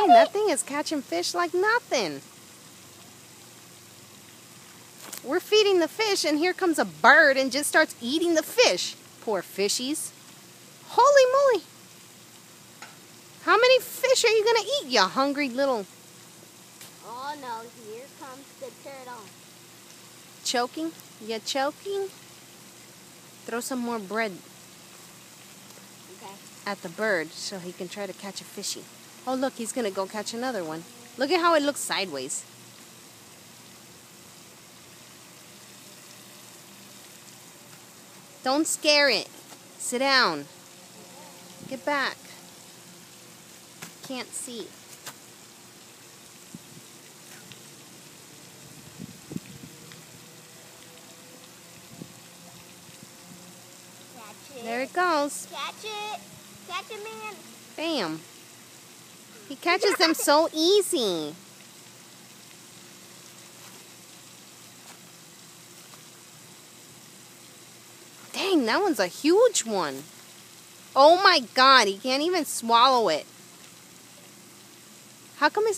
that thing is catching fish like nothing. We're feeding the fish, and here comes a bird and just starts eating the fish. Poor fishies. Holy moly. How many fish are you going to eat, you hungry little... Oh no, here comes the turtle. Choking? You choking? Throw some more bread Okay. at the bird so he can try to catch a fishy. Oh look, he's going to go catch another one. Look at how it looks sideways. Don't scare it. Sit down. Get back. Can't see. Catch it. There it goes. Catch it. Catch it, man. Bam. He catches them so easy. Dang, that one's a huge one. Oh my God, he can't even swallow it. How come it's